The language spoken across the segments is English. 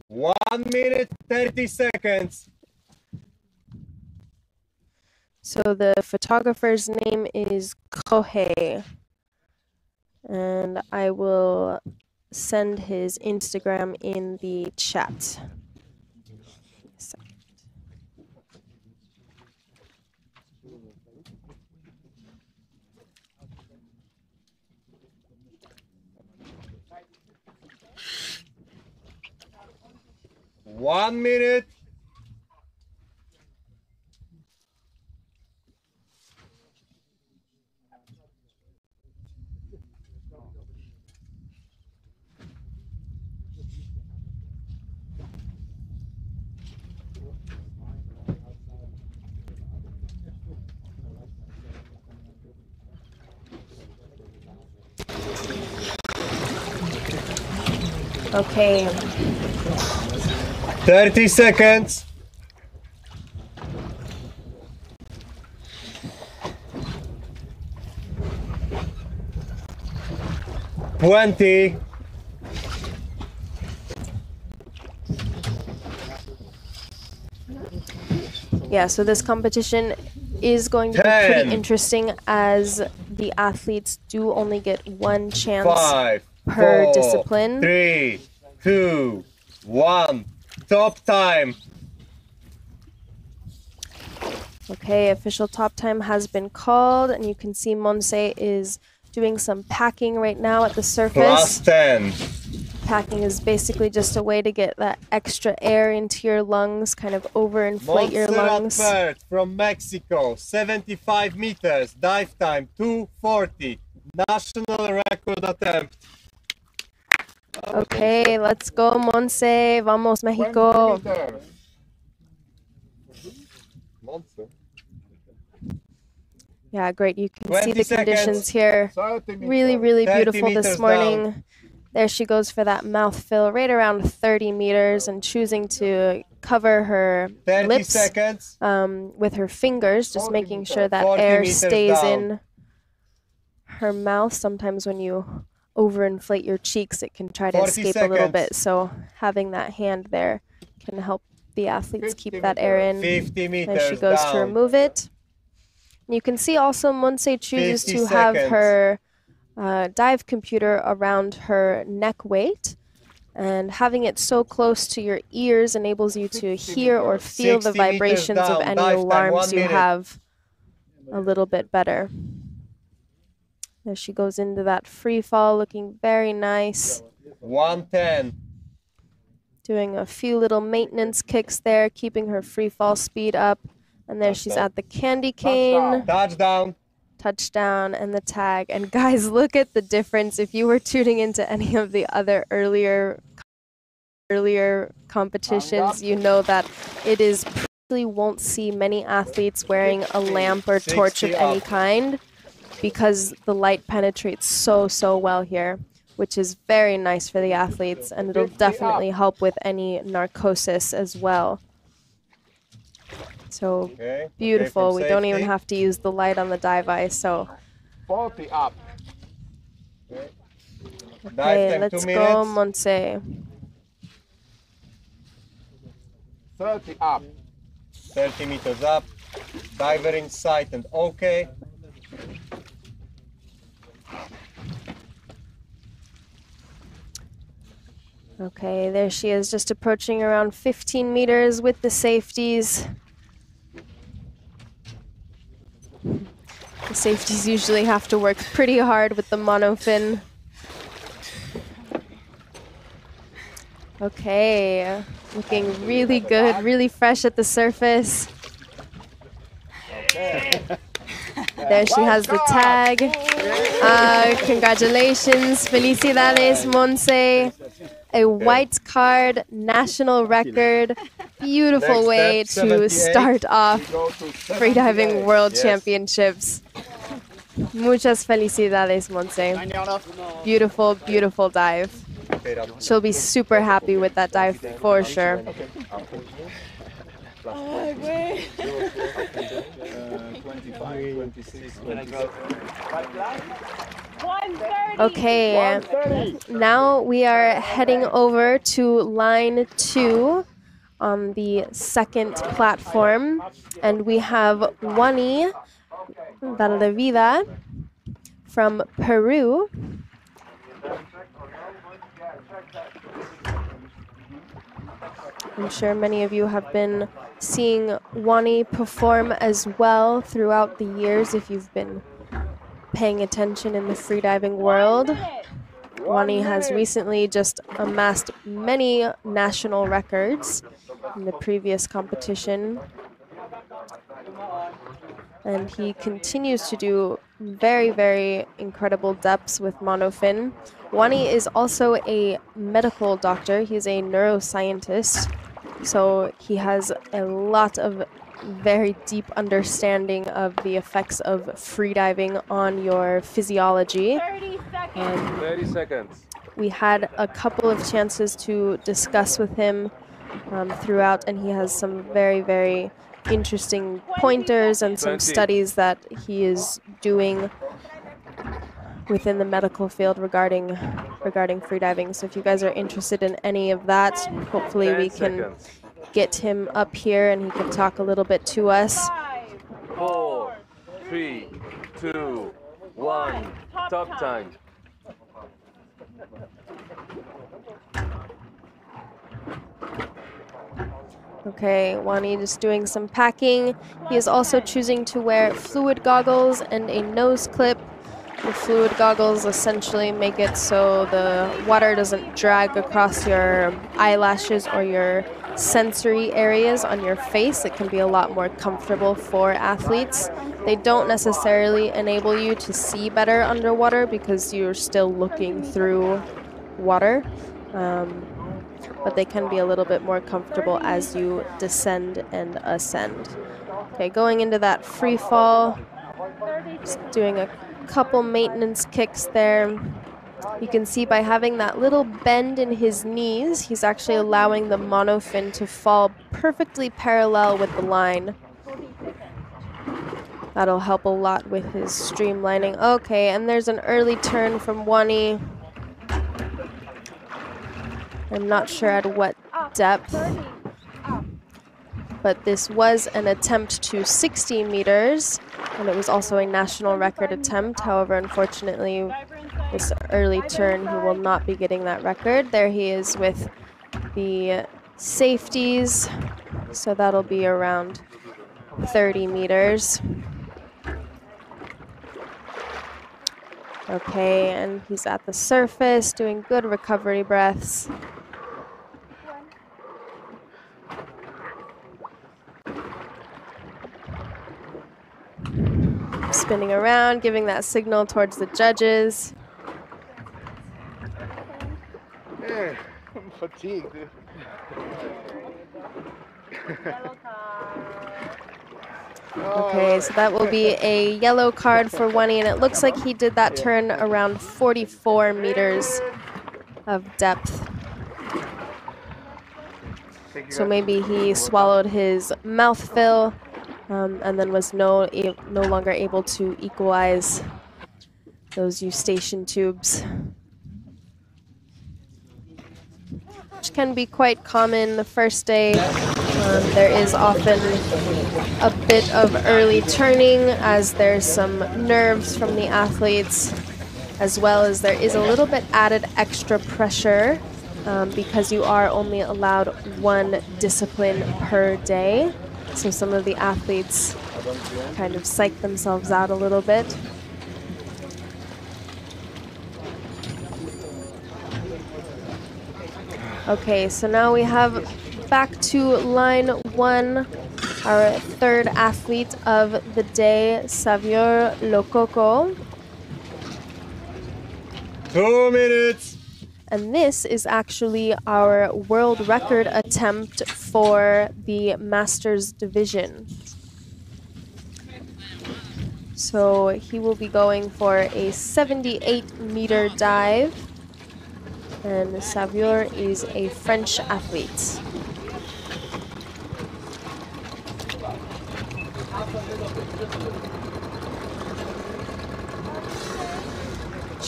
1 minute, 30 seconds. So the photographer's name is Kohei, and I will send his Instagram in the chat. One minute. Okay. 30 seconds. $20. Yeah, so this competition is going to be pretty interesting as the athletes do only get one chance 5, per 4, discipline. 3, 2, 1. Top time. Okay, official top time has been called, and you can see Monse is doing some packing right now at the surface. +10. Packing is basically just a way to get that extra air into your lungs, kind of overinflate your lungs. Montserrat from Mexico, 75 meters, dive time 2:40, national record attempt. Okay, let's go, Monse. Vamos, Mexico. Yeah, great. You can see the conditions here. Really, really beautiful this morning. Down. There she goes for that mouth fill, right around 30 meters, and choosing to cover her lips with her fingers, just making sure that air stays in her mouth. Sometimes when you overinflate your cheeks, it can try to escape a little bit. So having that hand there can help the athletes keep that air in. 50 meters and she goes to remove it. And you can see also Monse chooses to have her dive computer around her neck weight, and having it so close to your ears enables you to hear or feel the vibrations of any alarms you have a little bit better. There she goes into that free fall, looking very nice. 110. Doing a few little maintenance kicks there, keeping her free fall speed up. And there she's at the candy cane. Touchdown. Touchdown and the tag. And guys, look at the difference. If you were tuning into any of the other earlier competitions, you know that it is probably won't see many athletes wearing a lamp or torch of any kind, because the light penetrates so well here, which is very nice for the athletes, and it'll definitely help with any narcosis as well. So beautiful. We don't even have to use the light on the dive ice. So 40 up. Okay, let's go, Monse. 30 up. 30 meters up. Diver in sight and okay. Okay, there she is, just approaching around 15 meters with the safeties. The safeties usually have to work pretty hard with the monofin. Okay, looking really good, really fresh at the surface. There she has the tag. Congratulations, felicidades, Monse. A white card, national record. Beautiful way to start off Freediving World Championships. Muchas felicidades, Monse. Beautiful, beautiful dive. She'll be super happy with that dive for sure. 25, 26, 27. Okay, now we are heading over to line 2 on the second platform, and we have Wani Valdevida from Peru. I'm sure many of you have been seeing Wani perform as well throughout the years if you've been paying attention in the freediving world. Wani has recently just amassed many national records in the previous competition, and he continues to do very, very incredible depths with monofin. Wani is also a medical doctor. He's a neuroscientist, so he has a lot of very deep understanding of the effects of freediving on your physiology. 30 seconds. We had a couple of chances to discuss with him throughout, and he has some very, very interesting pointers and some studies that he is doing within the medical field regarding freediving. So if you guys are interested in any of that, hopefully we can get him up here and he can talk a little bit to us. 4, 3, 2, 1, top time. Okay, Wani just doing some packing. He is also choosing to wear fluid goggles and a nose clip. The fluid goggles essentially make it so the water doesn't drag across your eyelashes or your sensory areas on your face. It can be a lot more comfortable for athletes. They don't necessarily enable you to see better underwater because you're still looking through water. But they can be a little bit more comfortable as you descend and ascend. Okay, going into that free fall, just doing a couple maintenance kicks there. You can see by having that little bend in his knees, he's actually allowing the monofin to fall perfectly parallel with the line. That'll help a lot with his streamlining. Okay, and there's an early turn from Wani. I'm not sure at what depth, but this was an attempt to 60 meters, and it was also a national record attempt. However, unfortunately, this early turn, he will not be getting that record. There he is with the safeties, so that'll be around 30 meters. Okay, and he's at the surface doing good recovery breaths. Spinning around, giving that signal towards the judges. Yeah, I'm fatigued, dude. Okay, so that will be a yellow card for Wani, and it looks like he did that turn around 44 meters of depth. So maybe he swallowed his mouthfill and then was no longer able to equalize those eustachian tubes, which can be quite common the first day. There is often a bit of early turning as there's some nerves from the athletes, as well as there is a little bit added extra pressure because you are only allowed one discipline per day. So some of the athletes kind of psych themselves out a little bit. Okay, so now we have back to line 1, our third athlete of the day, Xavier Lococo. 2 minutes. And this is actually our world record attempt for the Masters division. So he will be going for a 78-meter dive. And Xavier is a French athlete.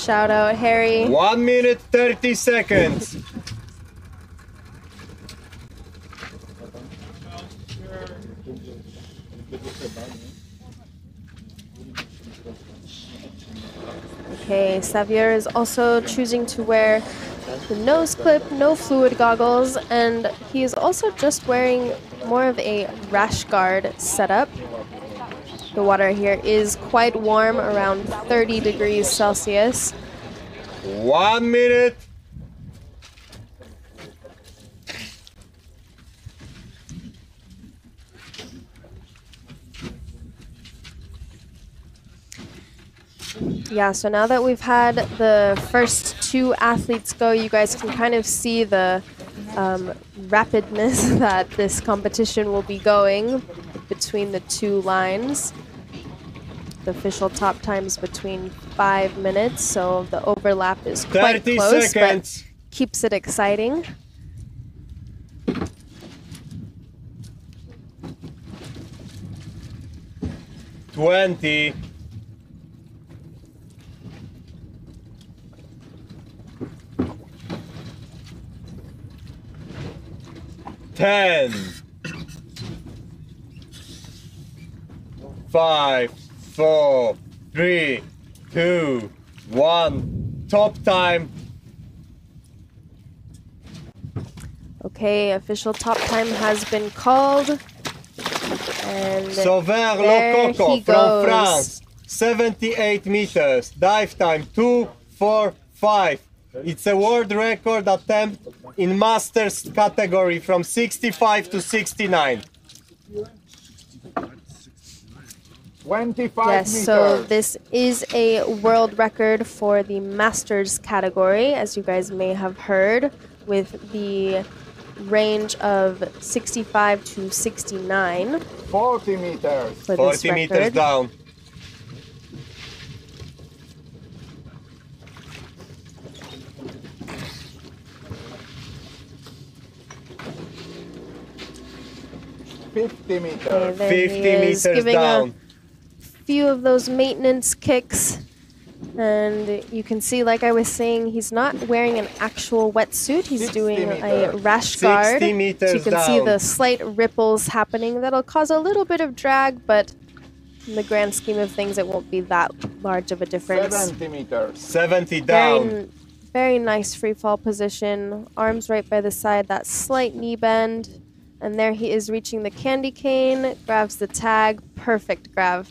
Shout out, Harry. 1 minute 30 seconds. Okay, Xavier is also choosing to wear the nose clip, no fluid goggles, and he is also just wearing more of a rash guard setup. The water here is quite warm, around 30 degrees Celsius. 1 minute. Yeah, so now that we've had the first two athletes go, you guys can kind of see the rapidness that this competition will be going between the two lines. The official top time is between 5 minutes, so the overlap is quite 30 close, seconds. but keeps it exciting. $20. 10. 5, 4, 3, 2, 1. Top time. Okay, official top time has been called. And Sauveur there Lococo he from goes. France. 78 meters. Dive time 2:45. It's a world record attempt in masters category from 65 to 69. 25 Yes, meters. so this is a world record for the masters category, as you guys may have heard, with the range of 65 to 69 40 meters. for this 40 meters record. down. $50 meters. Okay, there 50 he is, meters giving down. a few of those maintenance kicks. And you can see, like I was saying, he's not wearing an actual wetsuit. He's 60 doing a meters. rash guard. 60 meters So you can see down. the slight ripples happening. That'll cause a little bit of drag, but in the grand scheme of things, it won't be that large of a difference. 70 meters. 70 down. Very nice free fall position. Arms right by the side, that slight knee bend. And there he is reaching the candy cane, grabs the tag, perfect grab.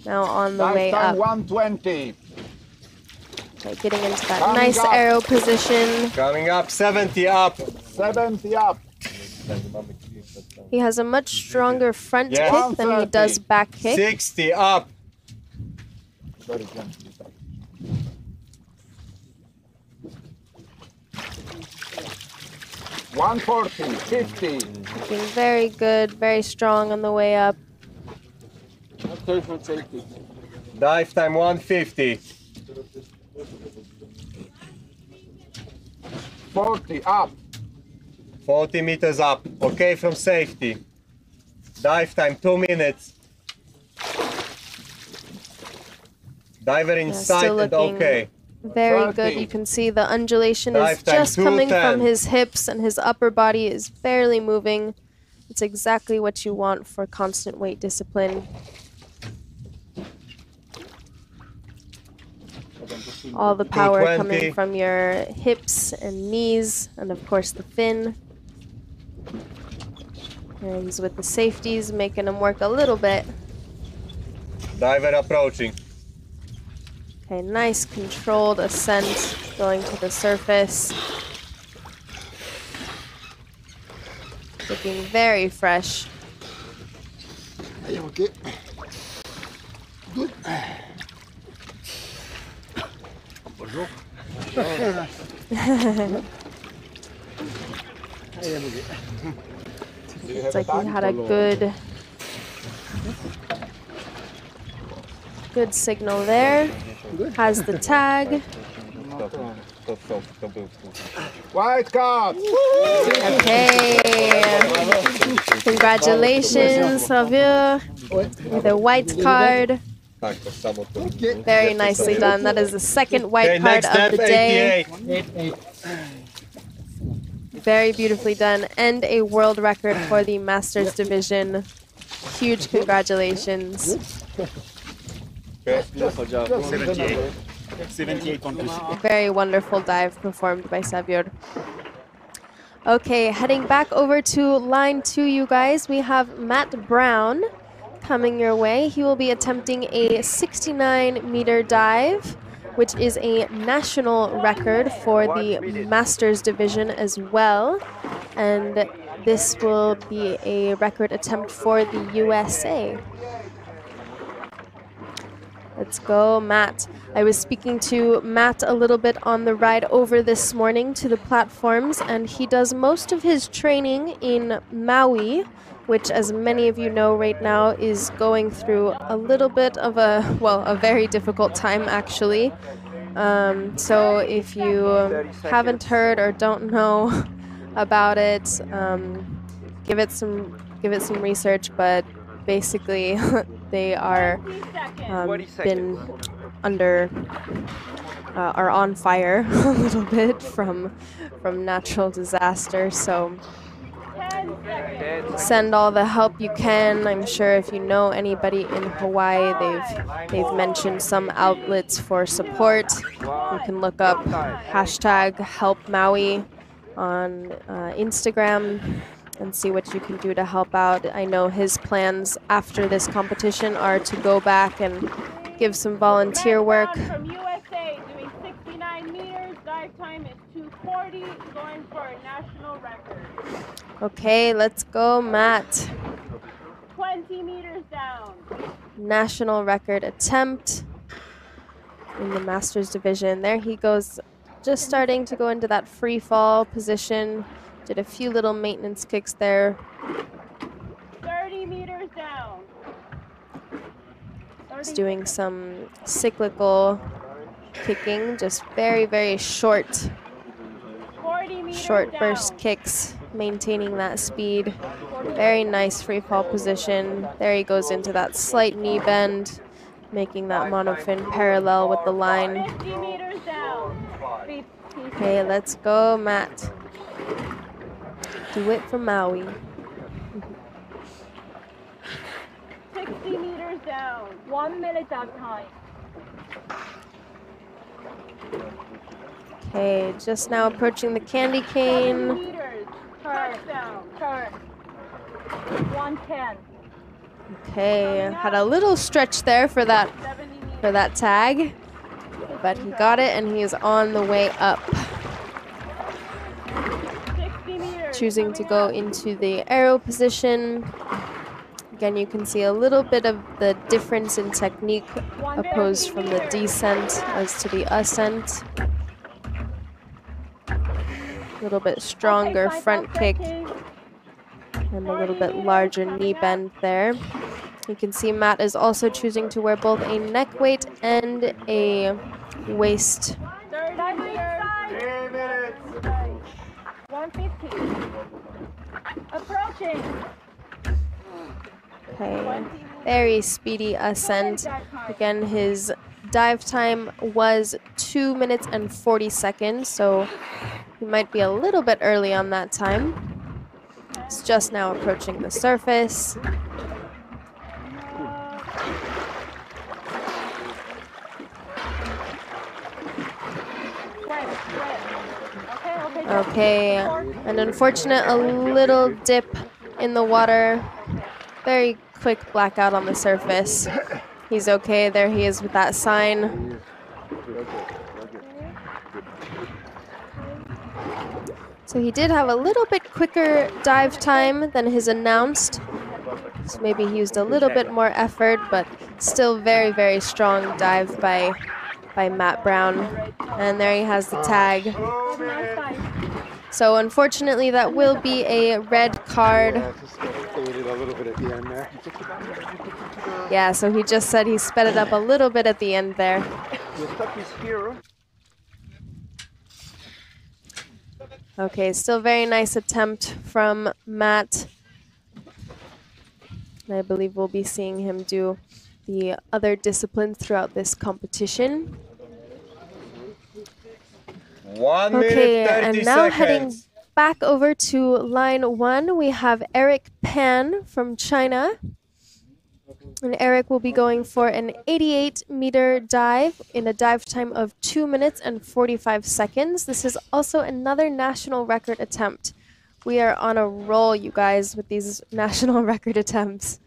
Now on the way Dive time up. 120. Okay, getting into that Coming nice up. arrow position. Coming up, 70 up. 70 up. He has a much stronger front Yeah. kick than he does 130. back kick. 60 up. Very gently. 140, 50. Looking very good, very strong on the way up. Dive time 150. 40 up. 40 meters up. Okay from safety. Dive time 2 minutes. Diver in Yeah, sight still and looking okay. very 30. good. You can see the undulation Dive is time just coming 210. from his hips and his upper body is barely moving. It's exactly what you want for constant weight discipline. All the power 220. coming from your hips and knees, and of course the fin. And he's with the safeties, making him work a little bit. Diver approaching. Okay, nice controlled ascent going to the surface. Looking very fresh. Okay. Good. Bonjour. It's like he had a good signal there. Has the tag. White card. Okay. Congratulations, Xavier, with a white card. Very nicely done. That is the second white card of the day. 88. Very beautifully done. And a world record for the Masters division. Huge congratulations. 78.2. Very wonderful dive performed by Xavier. Okay, heading back over to line 2, you guys. We have Matt Brown coming your way. He will be attempting a 69-meter dive, which is a national record for the Masters division as well. And this will be a record attempt for the USA. Let's go, Matt. I was speaking to Matt a little bit on the ride over this morning to the platforms, and he does most of his training in Maui, which, as many of you know right now, is going through a little bit of a very difficult time, actually. So if you haven't heard or don't know about it, give it some research, but basically they are are on fire a little bit from natural disaster. So send all the help you can. I'm sure if you know anybody in Hawaii, they've mentioned some outlets for support. You can look up #HelpMaui on Instagram and see what you can do to help out. I know his plans after this competition are to go back and give some volunteer work. From USA doing 69 meters, dive time is 2:40, going for a national record. Okay, let's go, Matt. 20 meters down. National record attempt in the Masters division. There he goes, just starting to go into that free fall position. Did a few little maintenance kicks there. 30 meters down. He's doing some cyclical kicking, just very, very short burst kicks, maintaining that speed. Very nice free fall position. There he goes into that slight knee bend, making that monofin parallel with the line. 50 meters down. Okay, let's go, Matt. Do it for Maui. 60 meters down. 1 minute dive time. Okay, just now approaching the candy cane. 7 meters. Touchdown. Turn. 110. Okay, had a little stretch there for that tag, but he got it and he is on the way up. 60 meters. Choosing to go into the arrow position. Again, you can see a little bit of the difference in technique opposed from the descent as to the ascent. A little bit stronger front kick and a little bit larger knee bend there. You can see Matt is also choosing to wear both a neck weight and a waist. 30 meters. 150. Approaching. Okay, very speedy ascent. Again, his dive time was 2 minutes and 40 seconds, so he might be a little bit early on that time. It's just now approaching the surface. Okay, an unfortunate little dip in the water. Very quick blackout on the surface. He's okay. There he is with that sign. So he did have a little bit quicker dive time than his announced. So maybe he used a little bit more effort, but still very, very strong dive by Matt Brown. And there he has the tag. So unfortunately, that will be a red card. Yeah, so he just said he sped it up a little bit at the end there. Okay, still very nice attempt from Matt. And I believe we'll be seeing him do the other disciplines throughout this competition. 1 minute, 30 and now heading seconds. back over to line 1, we have Eric Pan from China. And Eric will be going for an 88-meter dive in a dive time of 2 minutes and 45 seconds. This is also another national record attempt. We are on a roll, you guys, with these national record attempts.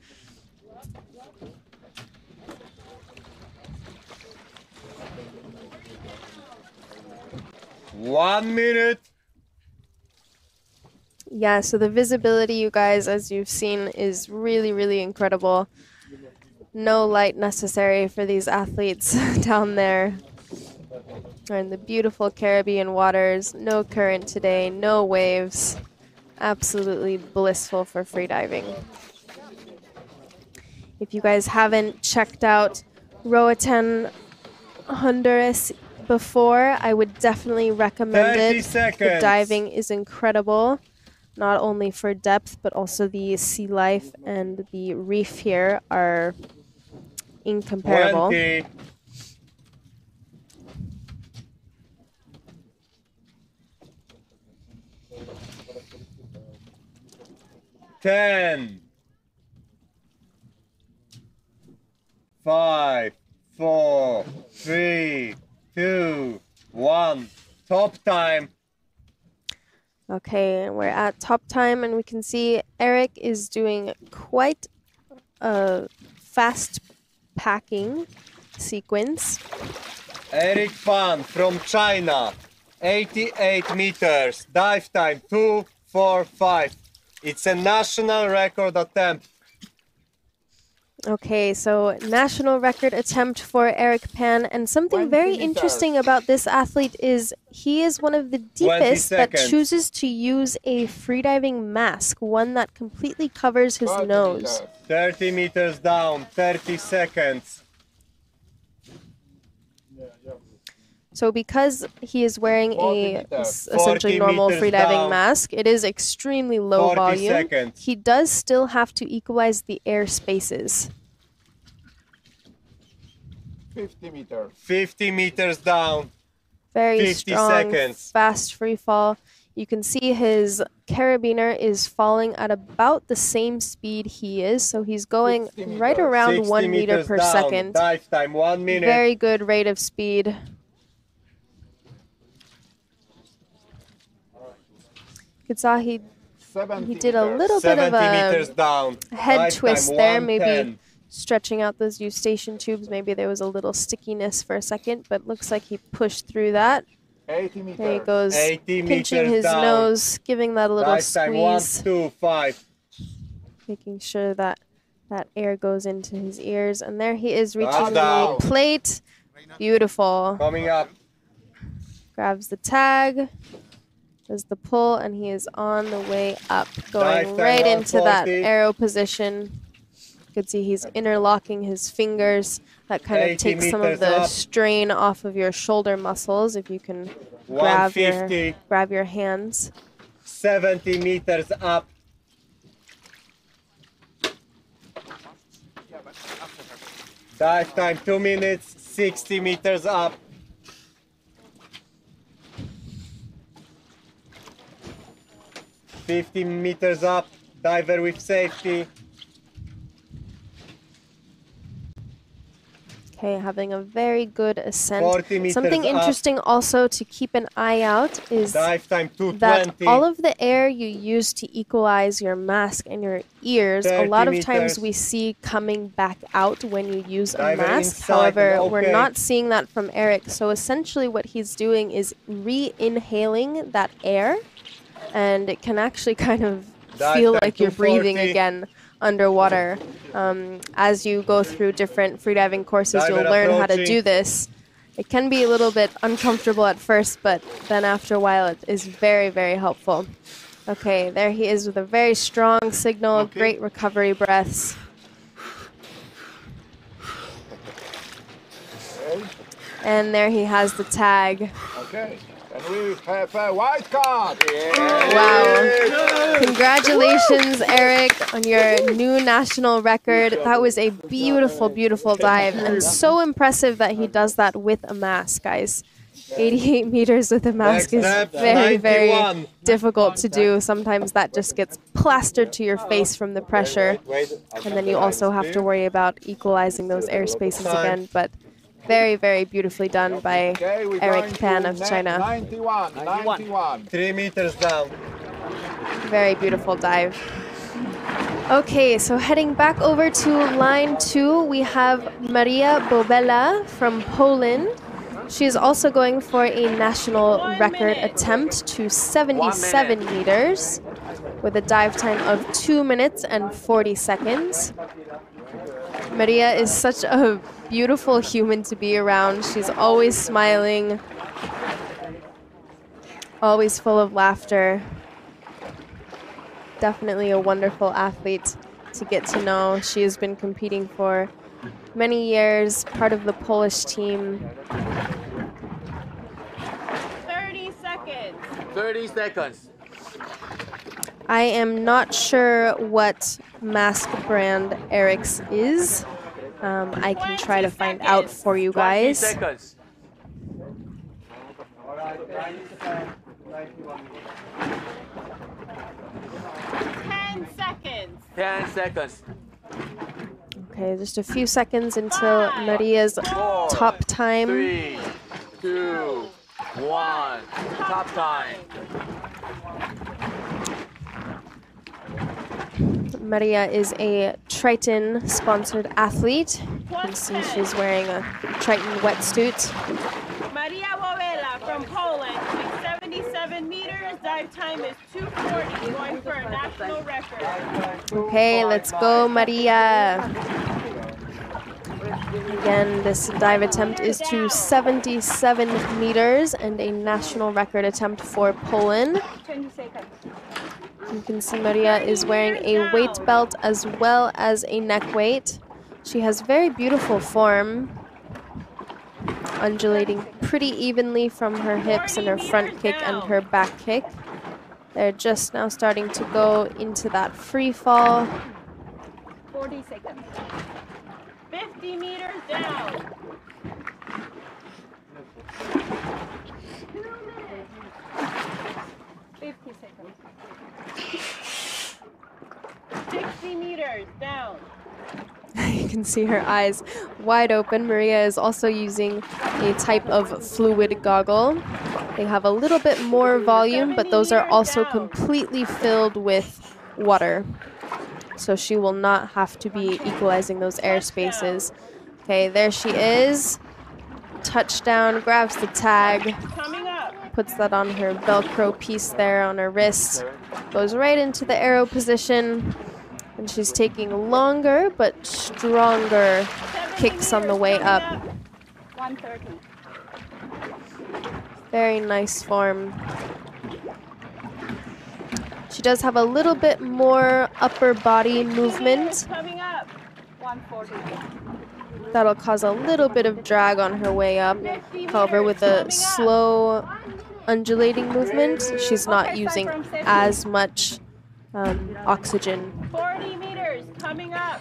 One minute. Yeah, so the visibility, you guys, as you've seen, is really, really incredible. No light necessary for these athletes down there. They're in the beautiful Caribbean waters. No current today, no waves. Absolutely blissful for freediving. If you guys haven't checked out Roatan, Honduras before, I would definitely recommend 30 it. seconds. The diving is incredible, not only for depth, but also the sea life and the reef here are incomparable. 20. Ten. 5, 4, 3, 2, 1. Top time. Okay, we're at top time, and we can see Eric is doing quite a fast packing sequence. Eric Pan from China. 88 meters. Dive time 2:45. It's a national record attempt. Okay, so national record attempt for Eric Pan, and something very interesting about this athlete is he is one of the deepest that chooses to use a freediving mask, one that completely covers his nose. 30 meters down, 30 seconds. So because he is wearing a essentially normal freediving mask, it is extremely low volume. Seconds. He does still have to equalize the air spaces. 50 meters. 50 meters down. Very 50 strong, seconds. fast free fall. You can see his carabiner is falling at about the same speed he is, so he's going right around 1 meter per down. second. Dive time 1 minute. Very good rate of speed. You saw he did a little bit of 70 meters a down. head Dive twist time there, 1:10. maybe stretching out those eustachian tubes. Maybe there was a little stickiness for a second, but looks like he pushed through that. 80 meters. There he goes, 80 pinching meters his down. nose, giving that a little Dive time 1, squeeze, 2, 5. making sure that that air goes into his ears. And there he is reaching the down. plate. Beautiful. Coming up. Grabs the tag, does the pull, and he is on the way up, going Dive time right into that 140. arrow position. You can see he's interlocking his fingers. That kind of 80 takes some of meters the up. strain off of your shoulder muscles if you can grab 150. your hands. 70 meters up. Dive time 2 minutes, 60 meters up. 50 meters up, diver with safety. Okay, having a very good ascent. 40 meters Something up. interesting also to keep an eye out is Dive time that 220. all of the air you use to equalize your mask and your ears, a 30 lot of meters. times we see coming back out when you use a Diver mask. inside However, and we're okay. not seeing that from Eric. So essentially what he's doing is re-inhaling that air, and it can actually kind of Dive feel time like you're breathing 240. again underwater. As you go through different freediving courses, Diver you'll learn how to approaching. do this. It can be a little bit uncomfortable at first, but then after a while it is very, very helpful. Okay, there he is with a very strong signal, great recovery breaths. And there he has the tag. Okay. And we have a white card. Wow. Congratulations, Eric, on your new national record. That was a beautiful, beautiful dive. And so impressive that he does that with a mask, guys. 88 meters with a mask is very, very difficult to do. Sometimes that just gets plastered to your face from the pressure. And then you also have to worry about equalizing those airspaces again. But very, very beautifully done by Eric Pan of China. 91. 3 meters down. Very beautiful dive. Okay, so heading back over to line 2, we have Maria Bobela from Poland. She is also going for a national record attempt to 77 meters with a dive time of 2 minutes and 40 seconds. Maria is such a beautiful human to be around. She's always smiling, always full of laughter. Definitely a wonderful athlete to get to know. She has been competing for many years, part of the Polish team. 30 seconds. 30 seconds. I am not sure what mask brand Eric's is. I can try to find out for you 20 guys. seconds. 10 seconds. 10 seconds. Okay, just a few seconds until Maria's 4, top time. 3, 2, 1. Top time. Maria is a Triton-sponsored athlete. You can see she's wearing a Triton wetsuit. Maria Bobela from Poland, doing 77 meters. Dive time is 2:40, going for a national record. Okay, let's go, Maria. Again, this dive attempt is to 77 meters and a national record attempt for Poland. 20 seconds. You can see Maria is wearing a weight belt as well as a neck weight. She has very beautiful form, undulating pretty evenly from her hips and her front kick and her back kick. They're just now starting to go into that free fall. 40 seconds. 50 meters down. 2 minutes. 50 seconds. 60 meters down. You can see her eyes wide open. Maria is also using a type of fluid goggle. They have a little bit more volume, but those are also completely filled with water. So she will not have to be equalizing those air spaces. Okay, there she is. Touchdown, grabs the tag, Coming up. puts that on her Velcro piece there on her wrist, goes right into the arrow position, and she's taking longer but stronger kicks on the way up. 130. Very nice form. She does have a little bit more upper body movement. Coming up. 140. That'll cause a little bit of drag on her way up. However, with a slow undulating movement, she's not using as much oxygen. 40 meters coming up.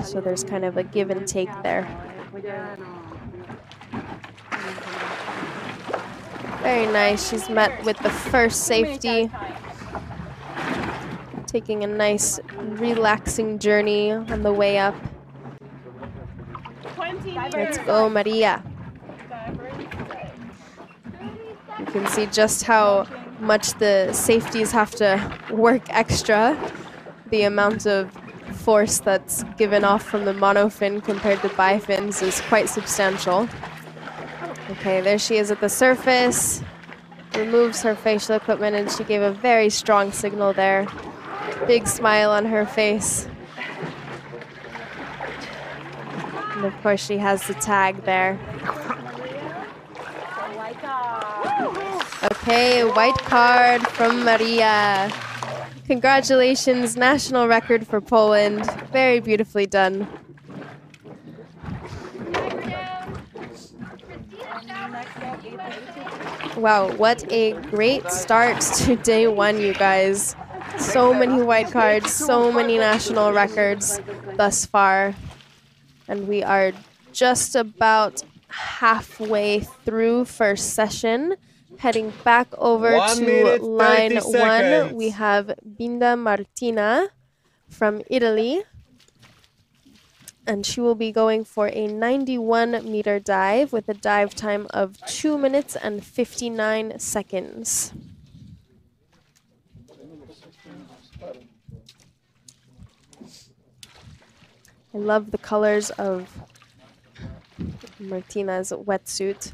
So there's kind of a give and take there. Very nice. She's met with the first safety. Taking a nice relaxing journey on the way up. 20 Let's meters. go, Maria. You can see just how much the safeties have to work extra. The amount of force that's given off from the monofin compared to bifins is quite substantial. Okay, there she is at the surface. Removes her facial equipment, and she gave a very strong signal there. Big smile on her face. And of course she has the tag there. Okay, white card from Maria. Congratulations, national record for Poland. Very beautifully done. Wow, what a great start to day one, you guys. So many white cards, so many national records thus far. And we are just about halfway through first session. Heading back over to line 1, we have Binda Martina from Italy. And she will be going for a 91-meter dive with a dive time of 2 minutes and 59 seconds. I love the colors of Martina's wetsuit.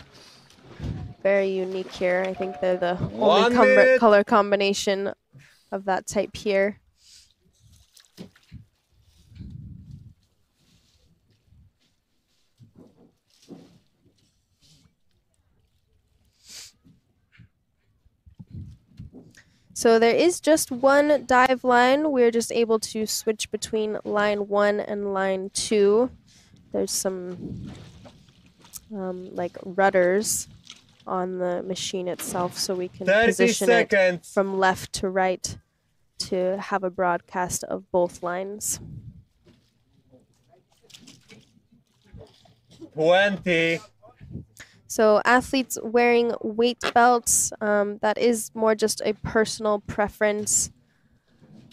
Very unique here. I think they're the only color combination of that type here. So there is just one dive line. We're just able to switch between line 1 and line 2. There's some like rudders on the machine itself, so we can position it from left to right to have a broadcast of both lines. 20. So athletes wearing weight belts, that is more just a personal preference.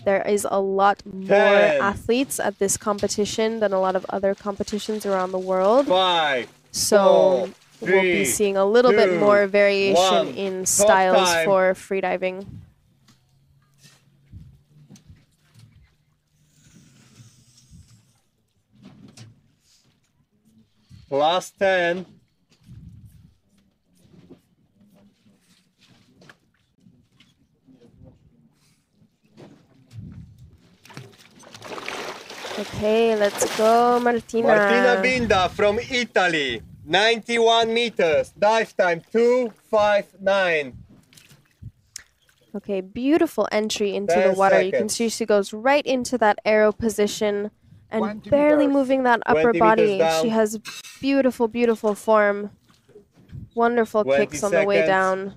There is a lot more athletes at this competition than a lot of other competitions around the world. 5, so 4, 3, we'll be seeing a little bit more variation 1. in styles for freediving. Plus 10. Okay, let's go, Martina. Martina Binda from Italy, 91 meters, dive time 2:59. Okay, beautiful entry into the water. You can see she goes right into that arrow position and barely moving that upper body. She has beautiful, beautiful form. Wonderful kicks on the way down.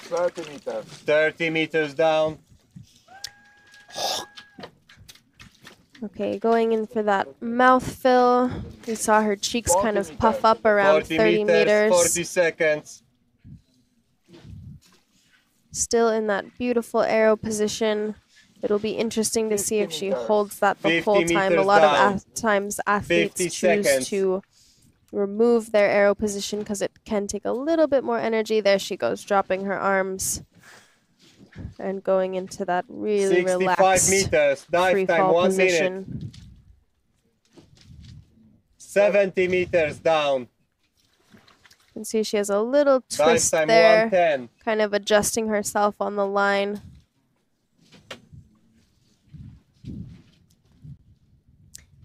30 meters. 30 meters down. Okay, going in for that mouth fill. We saw her cheeks kind of puff up around 30 meters. 40 seconds. Still in that beautiful arrow position. It'll be interesting to see if she holds that the whole time. A lot of times athletes choose to remove their arrow position because it can take a little bit more energy. There she goes, dropping her arms and going into that really relaxed meters, dive time 1 position. minute. 70 meters down. You can see she has a little twist dive time there, 110. kind of adjusting herself on the line.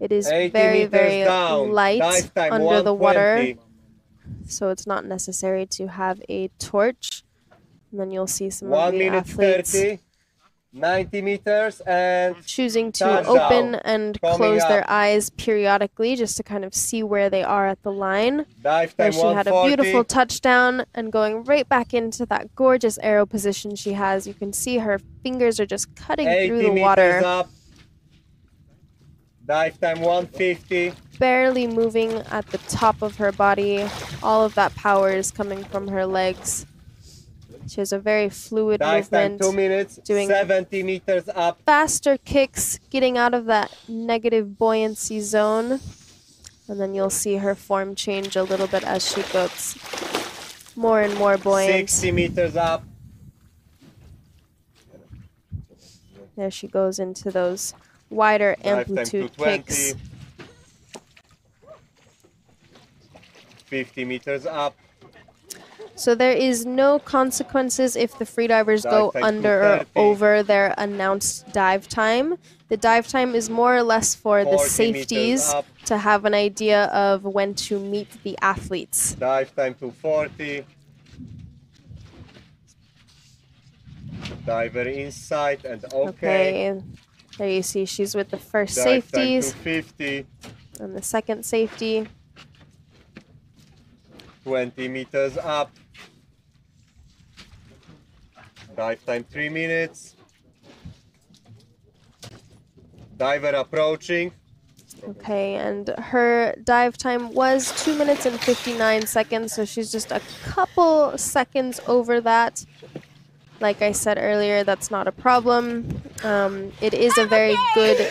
It is very, very light under the water, so it's not necessary to have a torch. And then you'll see some of the athletes 30, 90 meters and choosing to open and close their eyes periodically just to kind of see where they are at the line. Dive time there she had a beautiful touchdown and going right back into that gorgeous arrow position she has. You can see her fingers are just cutting through the water. Up. Dive time 150. Barely moving at the top of her body. All of that power is coming from her legs. She has a very fluid movement. Time 2 minutes, doing 70 meters up. Faster kicks, getting out of that negative buoyancy zone. And then you'll see her form change a little bit as she gets more and more buoyant. 60 meters up. There she goes into those wider amplitude kicks. 50 meters up. So there is no consequences if the freedivers go under or over their announced dive time. The dive time is more or less for the safeties to have an idea of when to meet the athletes. Dive time to 40. Diver inside and okay. There you see she's with the first dive safeties time to 50. and the second safety. 20 meters up. Dive time 3 minutes. Diver approaching. Okay, and her dive time was 2 minutes and 59 seconds, so she's just a couple seconds over that. Like I said earlier, that's not a problem. It is a very good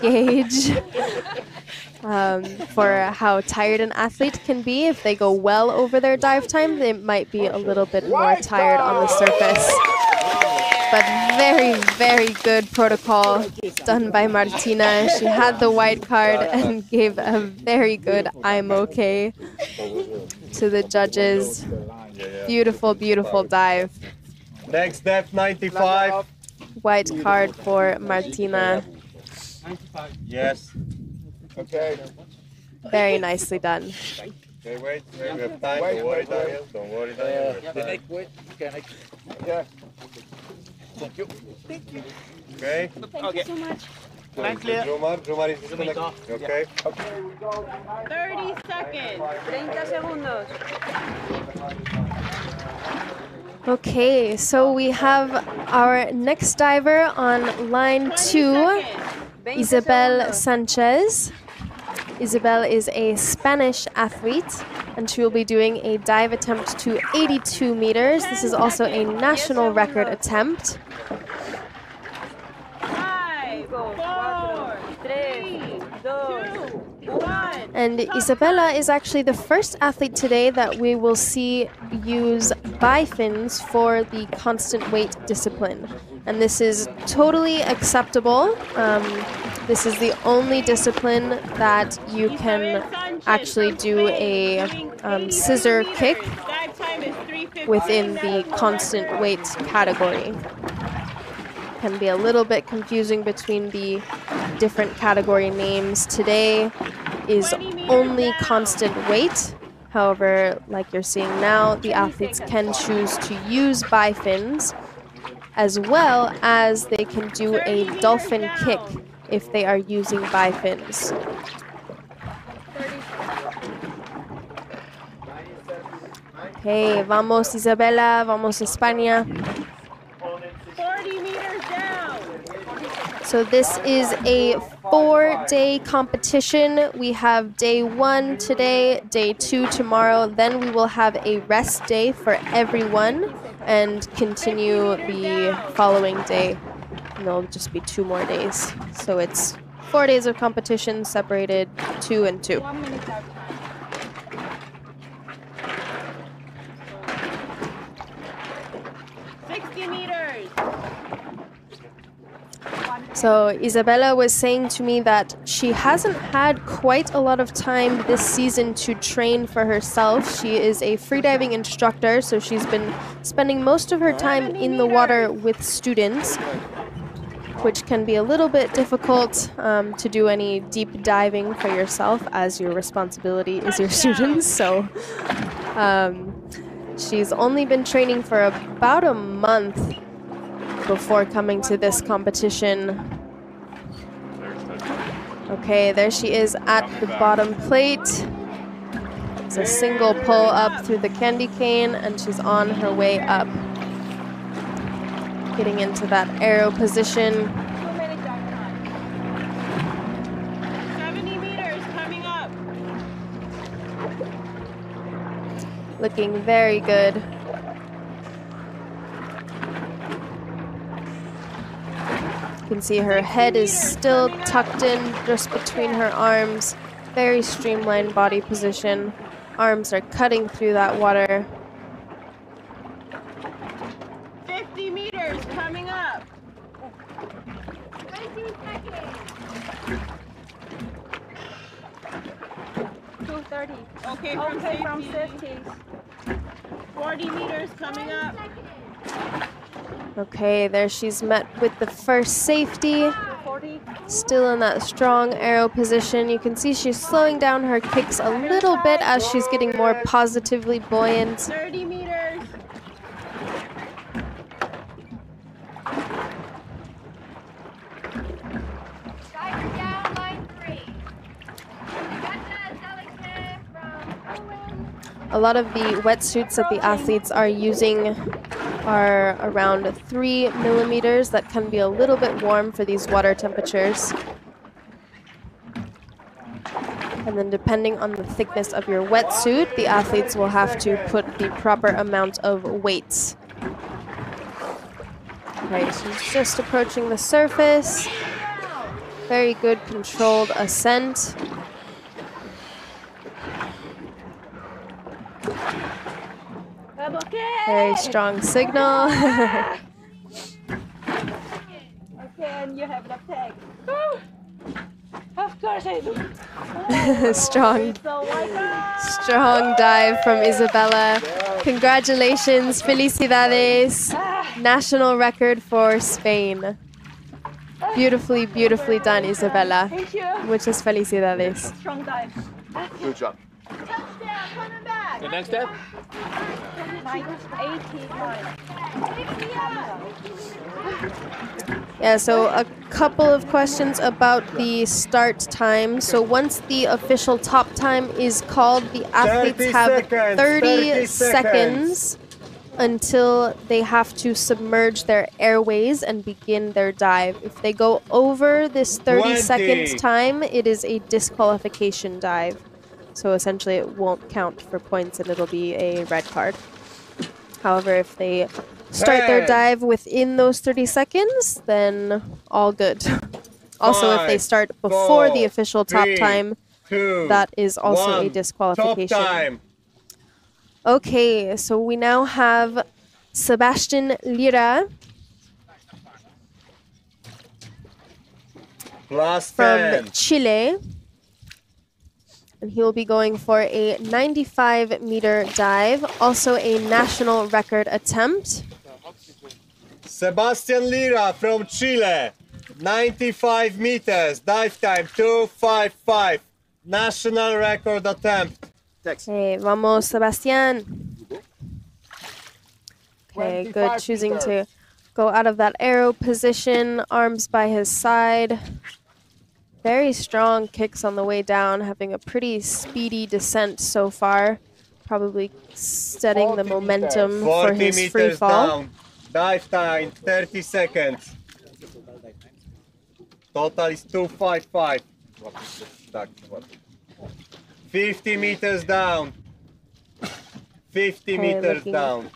gauge for how tired an athlete can be. If they go well over their dive time, they might be a little bit more tired on the surface. But very, very good protocol done by Martina. She had the white card and gave a very good "I'm okay" to the judges. Beautiful, beautiful dive. Next depth 95. White card for Martina. Yes. Okay. Very nicely done. Okay, wait. We have time. Don't worry, Daniel. Don't worry, Daniel. Wait, can I? Yeah. Thank you. Okay. Thank you so much. Jumar is disconnected. Okay. 30 seconds. 30 segundos. Okay, so we have our next diver on line 2, Isabel Sanchez. Isabel is a Spanish athlete, and she will be doing a dive attempt to 82 meters. This is also a national record attempt. 5, 4, 3, 2, 1. And Isabella is actually the first athlete today that we will see use bifins for the constant weight discipline. And this is totally acceptable. This is the only discipline that you can actually do a scissor kick within the constant weight category. Can be a little bit confusing between the different category names. Today is only constant weight. However, like you're seeing now, the athletes can choose to use bifins, as well as they can do a dolphin kick if they are using bifins. Okay, vamos Isabela, vamos España. 40 meters down. So this is a 4-day competition. We have day 1 today, day 2 tomorrow, then we will have a rest day for everyone and continue the following day. And there'll just be 2 more days. So it's 4 days of competition separated 2 and 2. 1 minute out. So Isabella was saying to me that she hasn't had quite a lot of time this season to train for herself. She is a freediving instructor, so she's been spending most of her time in the water with students, which can be a little bit difficult to do any deep diving for yourself, as your responsibility is your students. So she's only been training for about a month before coming to this competition. Okay, there she is at the bottom plate. It's a single pull up through the candy cane, and she's on her way up. Getting into that arrow position. 70 meters coming up. Looking very good. You can see her head is still tucked in just between her arms. Very streamlined body position. Arms are cutting through that water. 50 meters coming up. 20 seconds. 230. Okay, From safety. 40 meters coming up. Okay, there she's met with the first safety. 40. Still in that strong arrow position. You can see she's slowing down her kicks a little bit as she's getting more positively buoyant. 30 meters. Diver down, line 3. Got that delicate from Owen. A lot of the wetsuits that the athletes are using are around 3 millimeters. That can be a little bit warm for these water temperatures. And then depending on the thickness of your wetsuit, the athletes will have to put the proper amount of weights. Okay, she's just approaching the surface. Very good controlled ascent. Very strong signal. Okay, and you have the tag. Woo! Of course I do. Strong dive from Isabella. Congratulations, felicidades. National record for Spain. Beautifully, beautifully done, Isabella. Thank you. Muchas felicidades. Strong dive. Good job. Touchdown, coming back. The next step? Yeah, so a couple of questions about the start time. So once the official top time is called, the athletes have 30 seconds until they have to submerge their airways and begin their dive. If they go over this 30 seconds time, it is a disqualification dive. So essentially it won't count for points and it'll be a red card. However, if they start their dive within those 30 seconds, then all good. Also, if they start before the official top time, that is also a disqualification. Okay, so we now have Sebastian Lira from Chile. And he will be going for a 95-meter dive, also a national record attempt. Sebastian Lira from Chile, 95 meters, dive time 2:55, national record attempt. Okay, vamos, Sebastian. Okay, good, choosing to go out of that arrow position, arms by his side. Very strong kicks on the way down, having a pretty speedy descent so far. Probably setting the momentum for his free fall. Down. Dive time 30 seconds. Total is 2:55. 50 meters down. 50 meters down.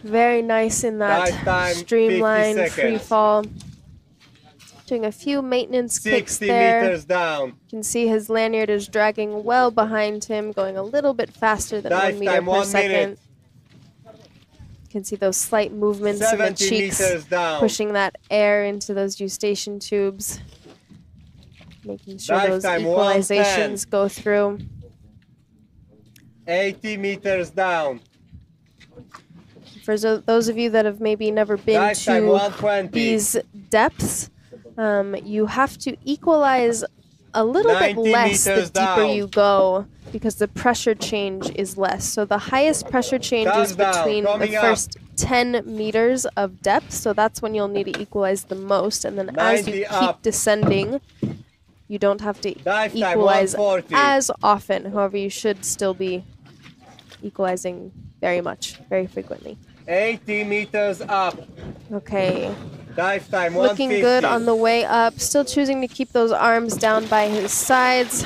Very nice in that streamline free fall. Doing a few maintenance kicks there. 60 meters down. You can see his lanyard is dragging well behind him, going a little bit faster than 1 meter per second. You can see those slight movements in the cheeks, pushing that air into those eustachian tubes, making sure those equalizations go through. 80 meters down. For those of you that have maybe never been to these depths, you have to equalize a little bit less the deeper you go, because the pressure change is less. So the highest pressure change is between the first 10 meters of depth, so that's when you'll need to equalize the most. And then as you keep descending, you don't have to equalize as often. However, you should still be equalizing very frequently. 80 meters up. Okay. Dive time 150. Looking good on the way up. Still choosing to keep those arms down by his sides.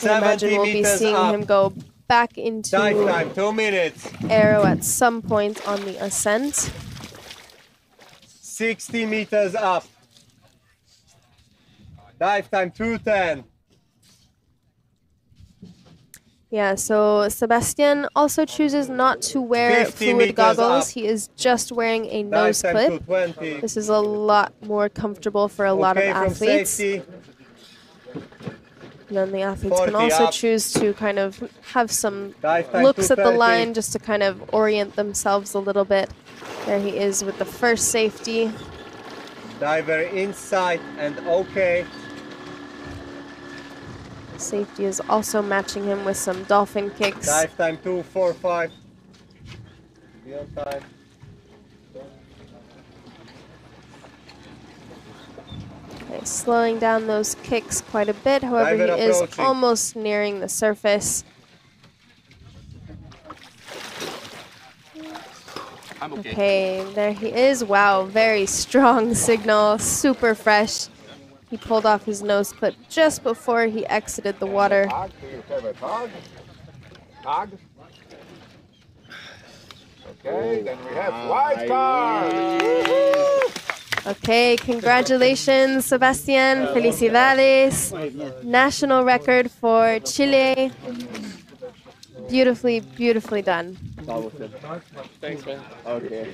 I imagine we'll be seeing him go back into dive time 2 minutes. Arrow at some point on the ascent. 60 meters up. Dive time 2:10. Yeah, so Sebastian also chooses not to wear fluid goggles. He is just wearing a nose clip. This is a lot more comfortable for a lot of athletes. And then the athletes can also choose to kind of have some looks at the line just to kind of orient themselves a little bit. There he is with the first safety. Diver inside and okay. Safety is also matching him with some dolphin kicks. Dive time 2:45. Be on time. Okay, slowing down those kicks quite a bit. However, he is almost nearing the surface. Okay, there he is. Wow, very strong signal, super fresh. He pulled off his nose clip just before he exited the water. Tag, do your favorite tag. Tag. Okay, then we have white card. Okay, congratulations, Sebastian. Felicidades. National record for Chile. Beautifully, beautifully done. Thanks, man. Okay.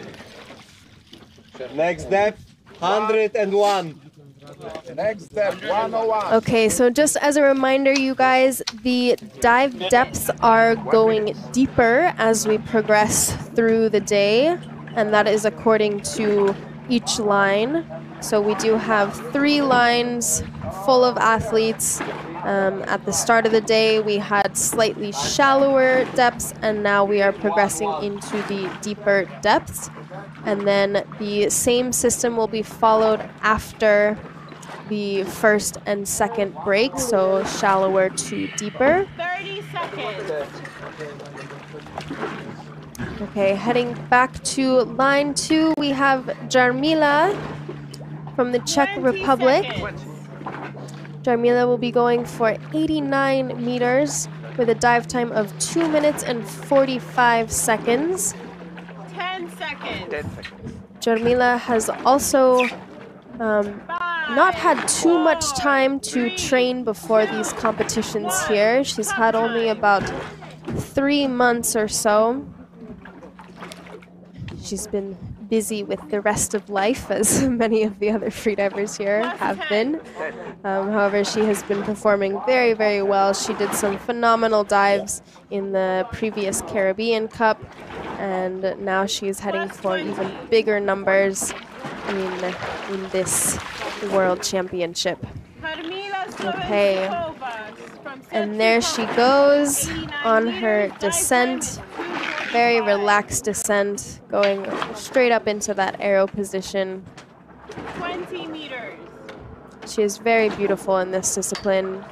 Next depth, 101. Next step, 101. Okay, so just as a reminder, you guys, the dive depths are going deeper as we progress through the day, and that is according to each line. So we do have 3 lines full of athletes. At the start of the day, we had slightly shallower depths, and now we are progressing into the deeper depths. And then the same system will be followed after the first and second break, so shallower to deeper. 30 seconds. Okay, heading back to line 2, we have Jarmila from the Czech Republic. Seconds. Jarmila will be going for 89 meters with a dive time of 2 minutes and 45 seconds. 10 seconds. Jarmila has also not had too much time to train before these competitions here. She's had only about 3 months or so. She's been busy with the rest of life, as many of the other freedivers here have been. However, she has been performing very, very well. She did some phenomenal dives in the previous Caribbean Cup, and now she's heading for even bigger numbers in this World Championship. Okay, and there she goes on her descent. Very relaxed descent, going straight up into that arrow position. 20 meters. She is very beautiful in this discipline.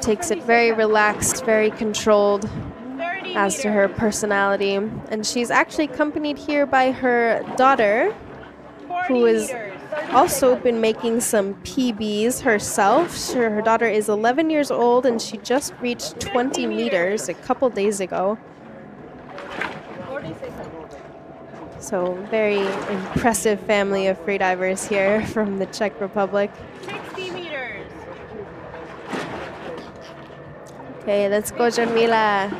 Takes it very relaxed, very controlled as to her personality. And she's actually accompanied here by her daughter, who has also been making some PBs herself. Her daughter is 11 years old, and she just reached 20 meters a couple days ago. So very impressive family of freedivers here from the Czech Republic. 60 meters. Okay, let's go, Jarmila.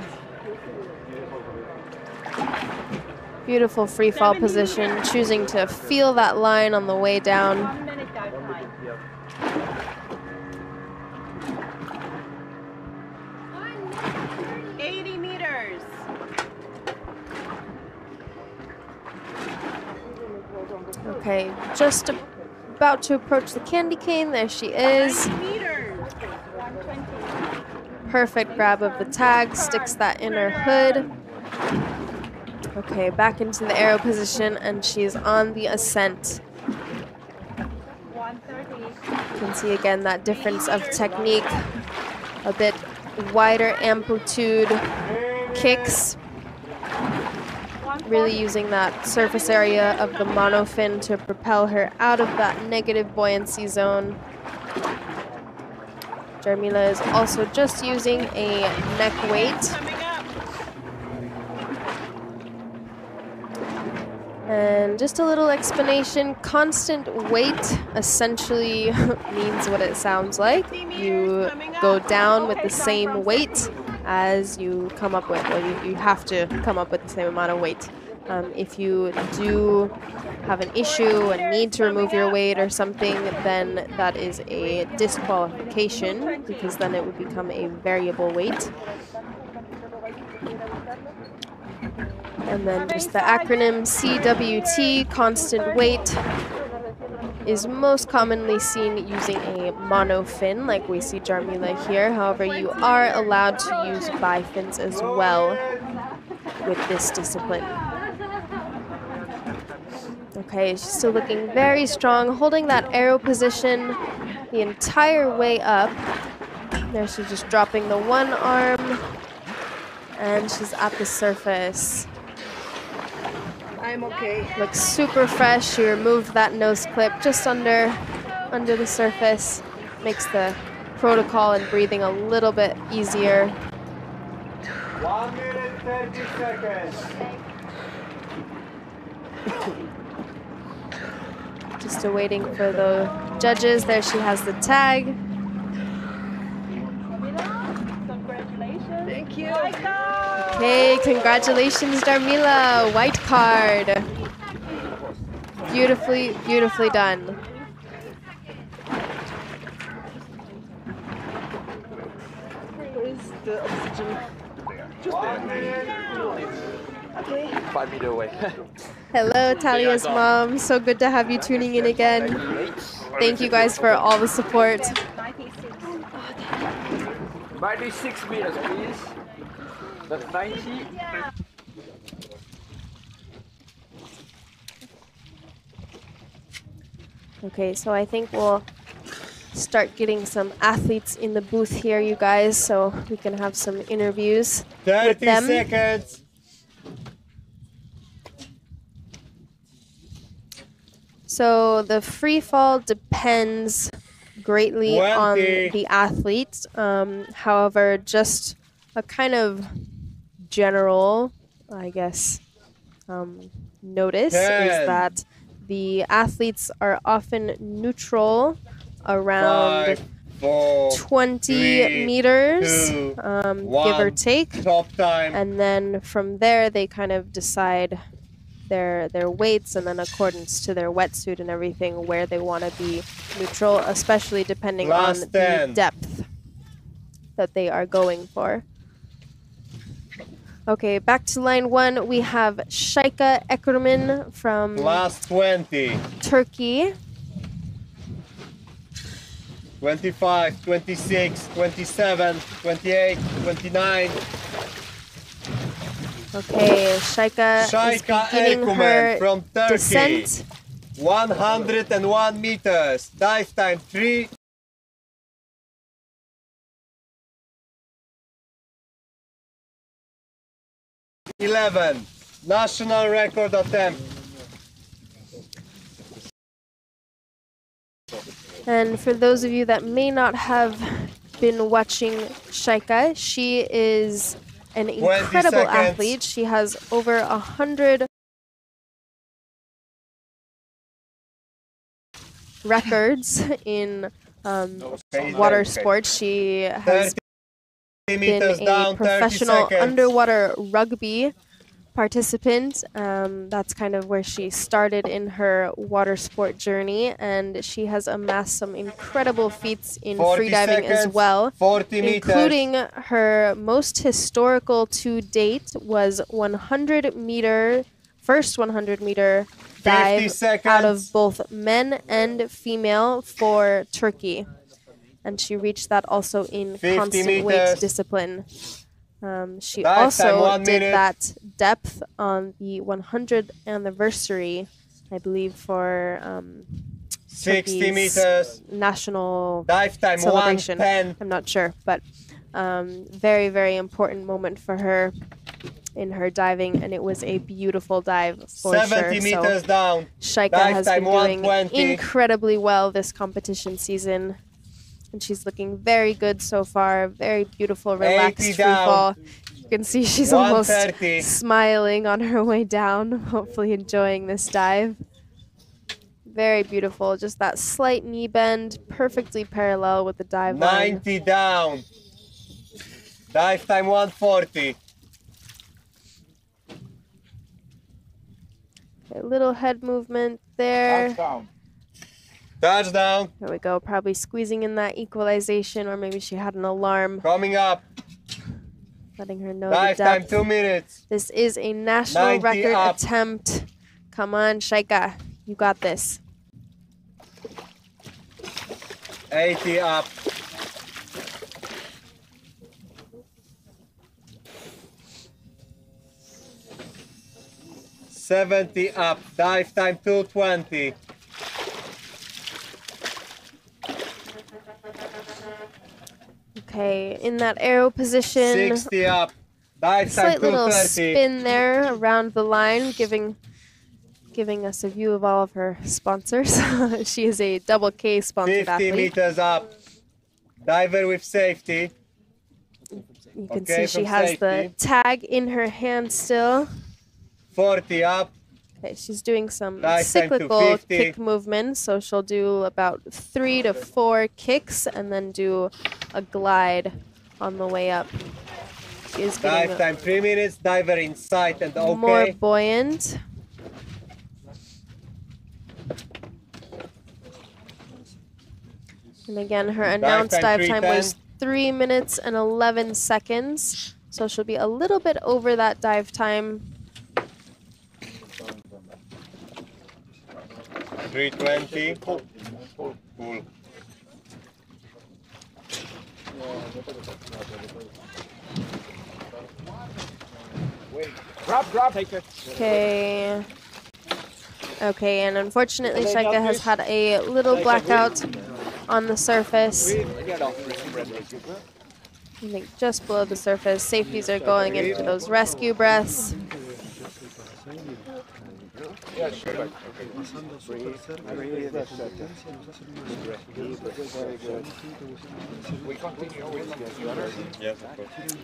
Beautiful free fall position, choosing to feel that line on the way down. 1 minute dive time. 80 meters. Okay, just about to approach the candy cane. There she is. 90 meters. 120. Perfect grab of the tag, sticks that in her hood. Okay, back into the arrow position, and she's on the ascent. 130. You can see again that difference of technique. A bit wider amplitude kicks. Really using that surface area of the monofin to propel her out of that negative buoyancy zone. Jarmila is also just using a neck weight. Coming up. And just a little explanation, constant weight essentially means what it sounds like. You go down with the same weight as you come up with, or you have to come up with the same amount of weight. If you do have an issue and need to remove your weight or something, then that is a disqualification, because then it would become a variable weight. And then just the acronym CWT, constant weight, is most commonly seen using a monofin, like we see Jarmila here. However, you are allowed to use bifins as well with this discipline. Okay, she's still looking very strong, holding that arrow position the entire way up. There she's just dropping the one arm, and she's at the surface. I'm okay. Looks super fresh. She removed that nose clip just under the surface. Makes the protocol and breathing a little bit easier. 1 minute 30 seconds. Just awaiting for the judges. There she has the tag. Congratulations. Thank you. Hey, congratulations, Darmila. White card. Beautifully, beautifully done. Where is the oxygen? Just 1 minute. Okay. 5 meters away. Hello, Talia's mom. So good to have you tuning in again. Thank you guys for all the support. 96 meters, please. That's 90. Okay, so I think we'll start getting some athletes in the booth here, you guys, so we can have some interviews with 30 them. seconds. So the free fall depends greatly 20. on the athlete. However, just a kind of general, I guess, notice 10. is that the athletes are often neutral around 5, 4, 20 3, meters, 2, give or 1. take. Top time. And then from there, they kind of decide their weights and then accordance to their wetsuit and everything where they want to be neutral, especially depending on Last the 10. depth that they are going for. Okay, back to line one. We have Şahika Ercümen from Last 20. Turkey. 25, 26, 27, 28, 29. Okay, Şahika is Şahika beginning Ercümen her from Turkey. descent. 101 meters. Dive time 3. National record attempt. And for those of you that may not have been watching Şahika, she is an 20 incredible seconds. athlete. She has over 100 records in water sports. She has 30 been meters a down, 30 professional seconds. underwater rugby participant. That's kind of where she started in her water sport journey, and she has amassed some incredible feats in 40 freediving as seconds, well, 40 meters. including her most historical to date was 100 meter, first 100 meter 50 dive out seconds. of both men and female for Turkey. And she reached that also in 50 constant weight meters. discipline. She Dive time, also 1 did minute. that depth on the 100th anniversary, I believe, for 60 Turkey's meters. national Dive time celebration. 110. I'm not sure, but very, very important moment for her in her diving, and it was a beautiful dive for 70 sure. meters So down. Şahika Dive has time been doing 120. incredibly well this competition season. And she's looking very good so far. Very beautiful, relaxed 80 free down. fall. You can see she's almost 130. smiling on her way down, hopefully enjoying this dive. Very beautiful. Just that slight knee bend, perfectly parallel with the dive line. 90 down. Dive time 140. A little head movement there. Touchdown. Touchdown. There we go. Probably squeezing in that equalization, or maybe she had an alarm, Coming up. letting her know Dive the time depth. 2 minutes. This is a national 90 record up. attempt. Come on, Şahika. You got this. 80 up. $70 up. Dive time 220. Okay, in that arrow position. 60 up. Dive time Slight little 230. spin there around the line, giving giving us a view of all of her sponsors. She is a double K sponsored 50 athlete. meters up. Diver with safety. You can see she has the tag in her hand still. 40 up. Okay, she's doing some Nice cyclical kick movements, so she'll do about 3 to 4 kicks and then do a glide on the way up. She is Dive time 3 minutes. Diver in sight and okay. More buoyant. And again, her announced dive time was 3 minutes and 11 seconds. So she'll be a little bit over that dive time. 320. Cool. Drop, take it. Okay. Okay, and unfortunately, Šajka has had a little blackout on the surface. I think just below the surface. Safeties are going into those rescue breaths.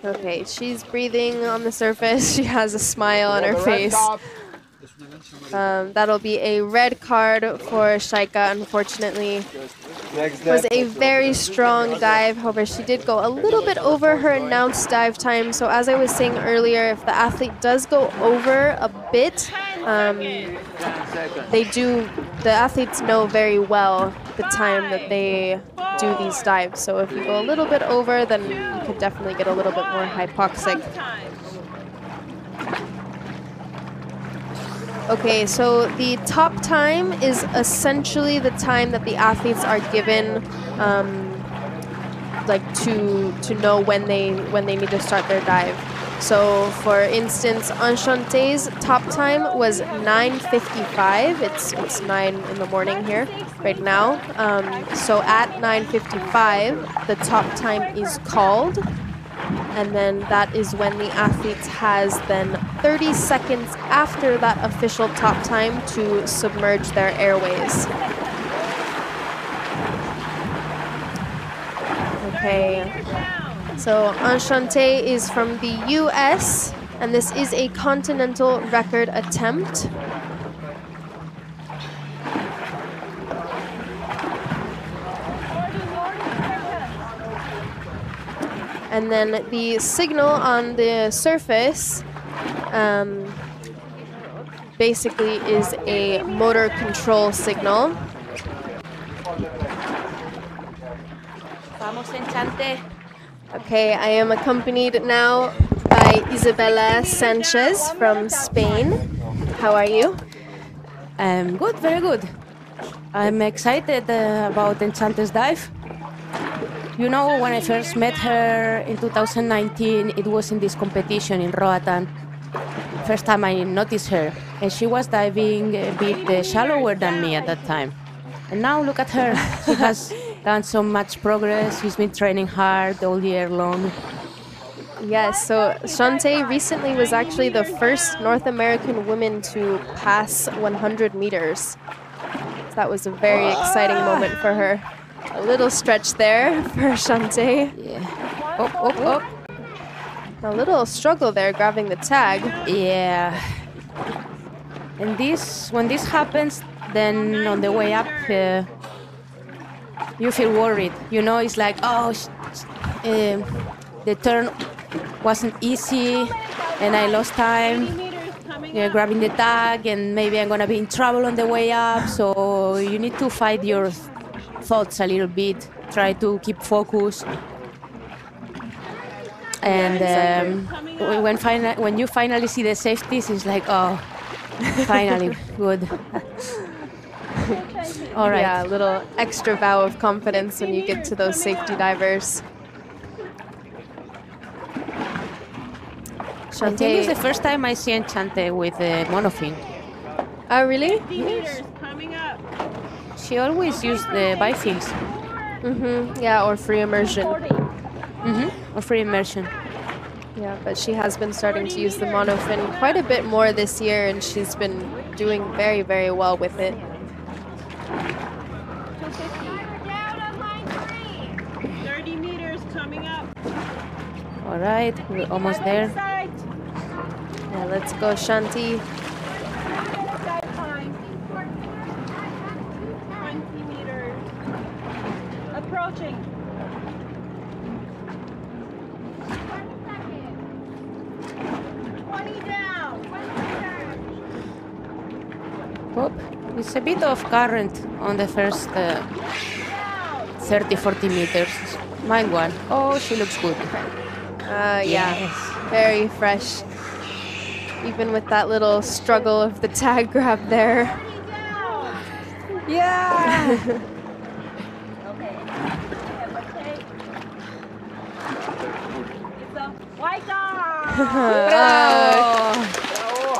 Okay, she's breathing on the surface. She has a smile on her face. That'll be a red card for Šajka, unfortunately. It was a very strong dive, however, she did go a little bit over her announced dive time. So as I was saying earlier, if the athlete does go over a bit, the athletes know very well the time that they do these dives. So if you go a little bit over, then you could definitely get a little bit more hypoxic. Okay, so the top time is essentially the time that the athletes are given, like to know when they need to start their dive. So, for instance, Enchanté's top time was 9:55. It's 9 in the morning here right now. So at 9:55, the top time is called. And then that is when the athlete has then 30 seconds after that official top time to submerge their airways. Okay, so Enchanté is from the US, and this is a continental record attempt. And then the signal on the surface basically is a motor control signal. Vamos, Enchanté. Okay, I am accompanied now by Isabella Sanchez from Spain. How are you? Good, very good. I'm excited about Enchanté's dive. You know, when I first met her in 2019, it was in this competition in Roatan. First time I noticed her, and she was diving a bit shallower than me at that time. And now look at her. She has done so much progress. She's been training hard all year long. Yes, so Enchanté recently was actually the first North American woman to pass 100 meters. So that was a very exciting moment for her. A little stretch there for Enchanté. Yeah. Oh. A little struggle there grabbing the tag. Yeah. And when this happens, then on the way up, you feel worried. You know, it's like, oh, the turn wasn't easy, and I lost time grabbing the tag, and maybe I'm gonna be in trouble on the way up. So you need to fight your thoughts a little bit. Try to keep focus. And when you finally see the safeties, it's like, oh, finally, good. All right. Yeah, a little extra vow of confidence when you get to those safety divers. I think it's the first time I see Enchanté with a monofin. Oh, really? 50 meters coming up. She always used the bifins. Yeah, or free immersion. Or free immersion. Yeah, but she has been starting to use the monofin quite a bit more this year, and she's been doing very, very well with it. 30 meters coming up. All right, we're almost there. Yeah, let's go, Shanti. 20 meters. Approaching. Oh, it's a bit of current on the first 30, 40 meters. Mine one. Oh, she looks good. Yeah, very fresh. Even with that little struggle of the tag grab there. Yeah!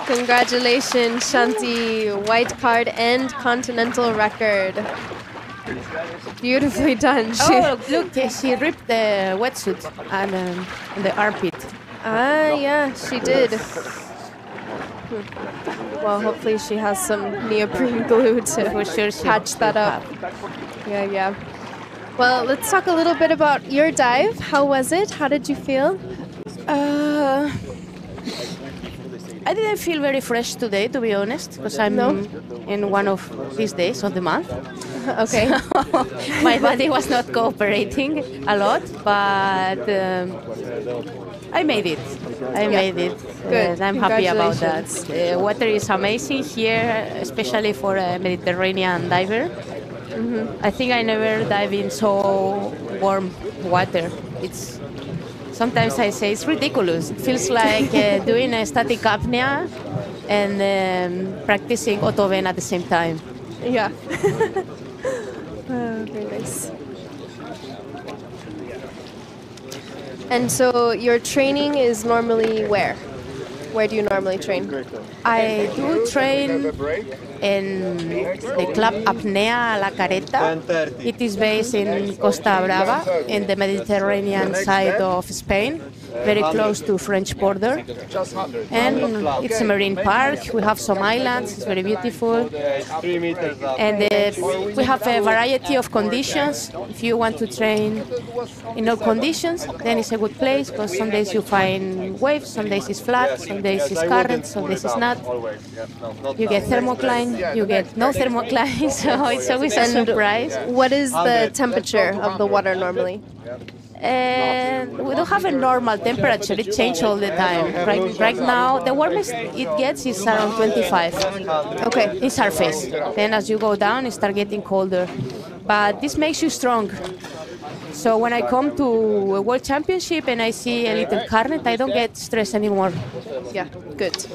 Congratulations, Shanti. White card and continental record. Beautifully done. Oh, look, she ripped the wetsuit and the armpit. Yeah, she did. Well, hopefully she has some neoprene glue to For sure patch that up. Yeah. Well, let's talk a little bit about your dive. How was it? How did you feel? I didn't feel very fresh today, to be honest, because I'm in one of these days of the month. Okay. So my body was not cooperating a lot, but I made it. I made it. Good. I'm happy about that. Congratulations. The water is amazing here, especially for a Mediterranean diver. I think I never dive in so warm water. It's sometimes I say it's ridiculous. It feels like doing a static apnea and practicing autoven at the same time. Yeah. Very nice. And so your training is normally where? Where do you normally train? I do train in the Club Apnea La Careta. It is based in Costa Brava, in the Mediterranean side of Spain, very close to French border. And it's a marine park. We have some islands. It's very beautiful. And we have a variety of conditions. If you want to train in all conditions, then it's a good place, because some days you find waves, some days it's flat, some days it's current, some days it's not. You get thermocline, you get no thermocline, so it's always a surprise. What is the temperature of the water normally? And we don't have a normal temperature, it changes all the time. Right now, the warmest it gets is around 25. Okay. In surface. Then as you go down, it starts getting colder. But this makes you strong. So when I come to a World Championship and I see a little current, I don't get stressed anymore. Yeah, good.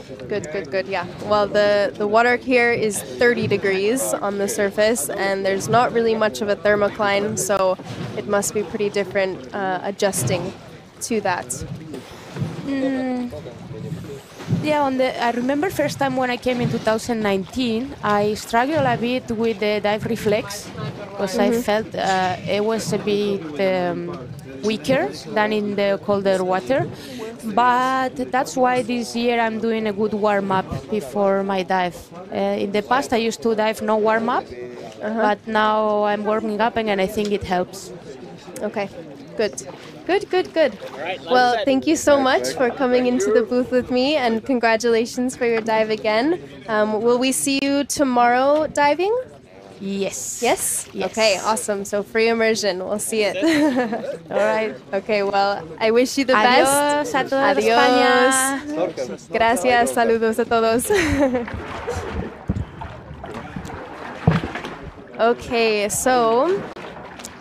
Yeah. Well, the water here is 30 degrees on the surface, and there's not really much of a thermocline, so it must be pretty different adjusting to that. Yeah, I remember first time when I came in 2019, I struggled a bit with the dive reflex, because I felt it was a bit weaker than in the colder water. But that's why this year I'm doing a good warm-up before my dive. In the past I used to dive no warm-up, but now I'm warming up and I think it helps. Okay, good. Well, thank you so much for coming into the booth with me, and congratulations for your dive again. Will we see you tomorrow diving? Yes. Yes? Okay, awesome. So free immersion. We'll see it. All right. Okay, well, I wish you the Adiós best. a toda Adiós. España. Gracias. Saludos a todos. Okay, so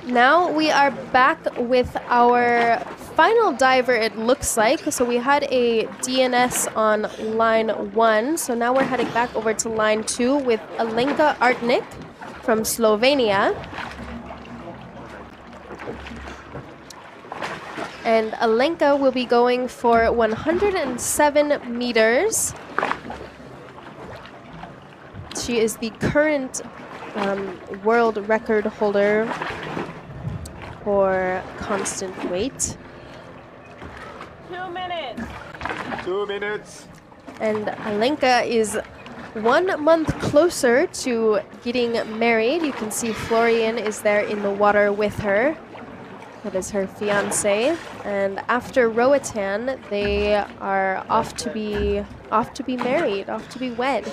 now we are back with our final diver, it looks like. So we had a DNS on line 1. So now we're heading back over to line 2 with Alenka Artnik from Slovenia. And Alenka will be going for 107 meters. She is the current world record holder for constant weight. 2 minutes. 2 minutes. And Alenka is 1 month closer to getting married. You can see Florian is there in the water with her. That is her fiance. And after Roatan, they are off to be married, off to be wed.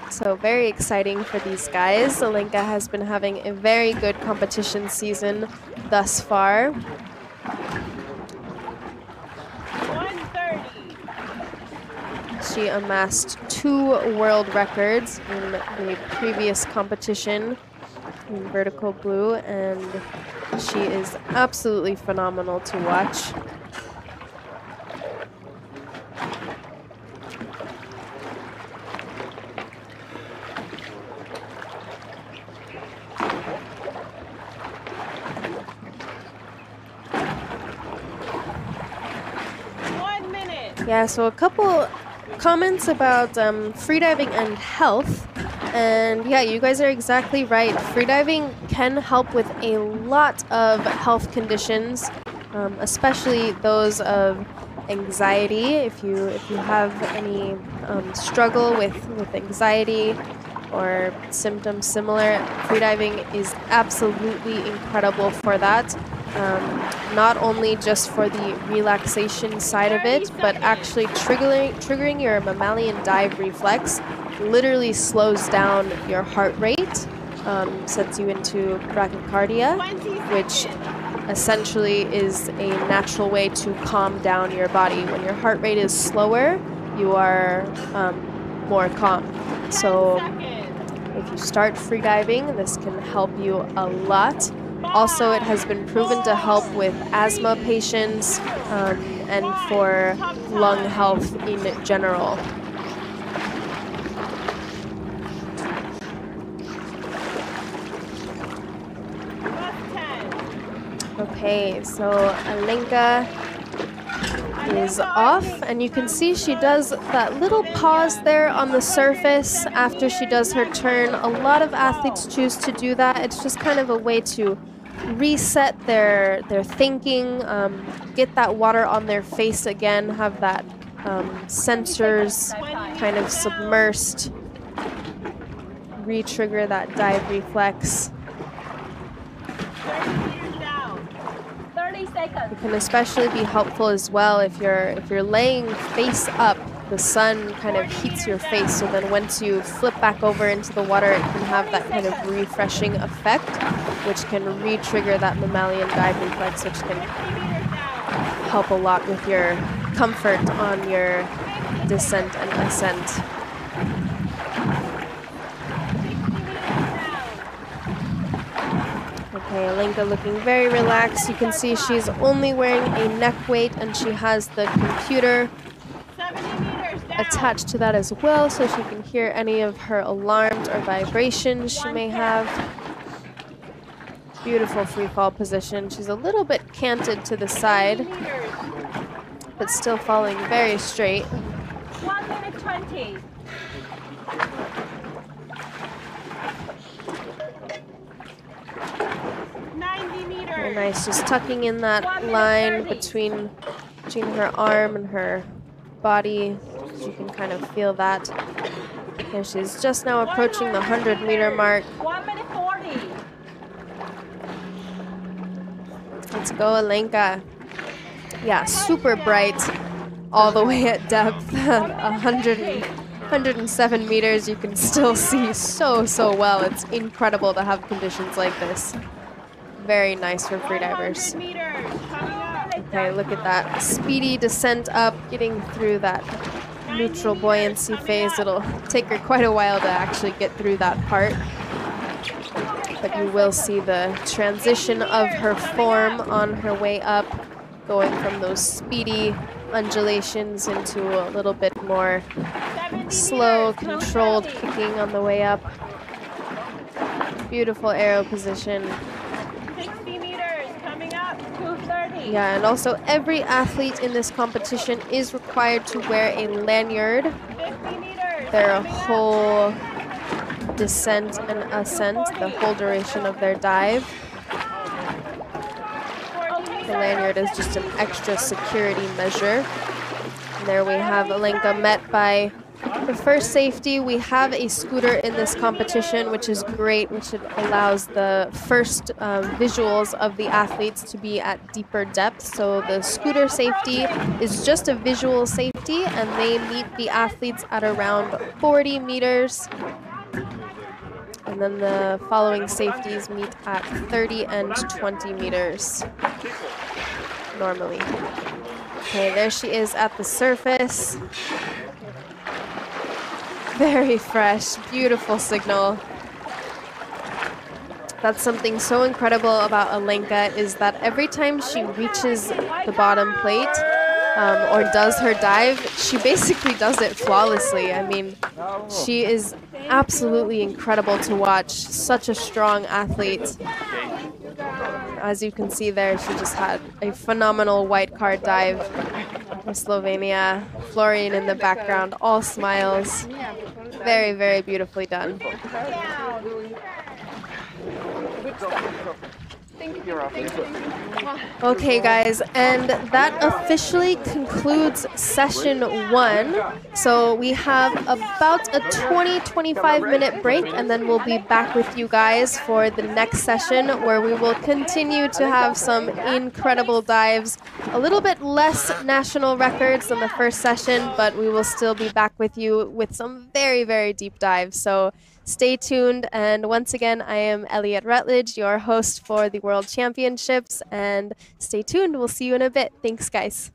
So very exciting for these guys. Alenka has been having a very good competition season thus far. 130. She amassed 2 world records in the previous competition in vertical blue, and she is absolutely phenomenal to watch. Yeah, so a couple comments about freediving and health. And yeah, you guys are exactly right. Freediving can help with a lot of health conditions, especially those of anxiety. If you have any struggle with anxiety or symptoms similar, freediving is absolutely incredible for that. Not only just for the relaxation side of it, but actually triggering your mammalian dive reflex literally slows down your heart rate, sets you into bradycardia, which essentially is a natural way to calm down your body. When your heart rate is slower, you are more calm. So if you start freediving, this can help you a lot. Also, it has been proven to help with asthma patients and for lung health in general. Okay, so Alenka is off, and you can see she does that little pause there on the surface after she does her turn. A lot of athletes choose to do that. It's just kind of a way to reset their thinking, get that water on their face again, have that sensors kind of submersed, re-trigger that dive reflex. 30 seconds. It can especially be helpful as well if you're laying face up. The sun kind of heats your face, so then once you flip back over into the water, it can have that kind of refreshing effect, which can re-trigger that mammalian dive reflex, which can help a lot with your comfort on your descent and ascent. Okay, Alenka looking very relaxed. You can see she's only wearing a neck weight, and she has the computer attached to that as well, so she can hear any of her alarms or vibrations she may have. Beautiful free fall position. She's a little bit canted to the side, but still falling very straight. 1 minute 20. Very nice, just tucking in that line between her arm and her body. You can kind of feel that. And she's just now approaching the 100-meter mark. 1 minute 40. Let's go, Alenka. Yeah, super bright all the way at depth. 107 meters, you can still see so well. It's incredible to have conditions like this. Very nice for freedivers. Okay, look at that speedy descent up, getting through that neutral buoyancy phase. It'll take her quite a while to actually get through that part. But you will see the transition of her form on her way up, going from those speedy undulations into a little bit more slow, controlled kicking on the way up. Beautiful aero position. 60 meters coming up, 230. Yeah, and also every athlete in this competition is required to wear a lanyard. 50 meters. Their whole descent and ascent, the whole duration of their dive. The lanyard is just an extra security measure. And there we have Alenka met by the first safety. We have a scooter in this competition, which is great, which allows the first visuals of the athletes to be at deeper depth. So the scooter safety is just a visual safety, and they meet the athletes at around 40 meters. And then the following safeties meet at 30 and 20 meters normally. Okay, there she is at the surface. Very fresh, beautiful signal. That's something so incredible about Alenka, is that every time she reaches the bottom plate or does her dive, she basically does it flawlessly. I mean, she is absolutely incredible to watch. Such a strong athlete. As you can see there, she just had a phenomenal white card dive for Slovenia. Florian in the background, all smiles. Very, very beautifully done. Okay, guys, and that officially concludes session 1. So we have about a 20-25 minute break, and then we'll be back with you guys for the next session, where we will continue to have some incredible dives. A little bit less national records than the first session, but we will still be back with you with some very, very deep dives. So stay tuned, and once again, I am Elliot Rutledge, your host for the World Championships, and stay tuned. We'll see you in a bit. Thanks, guys.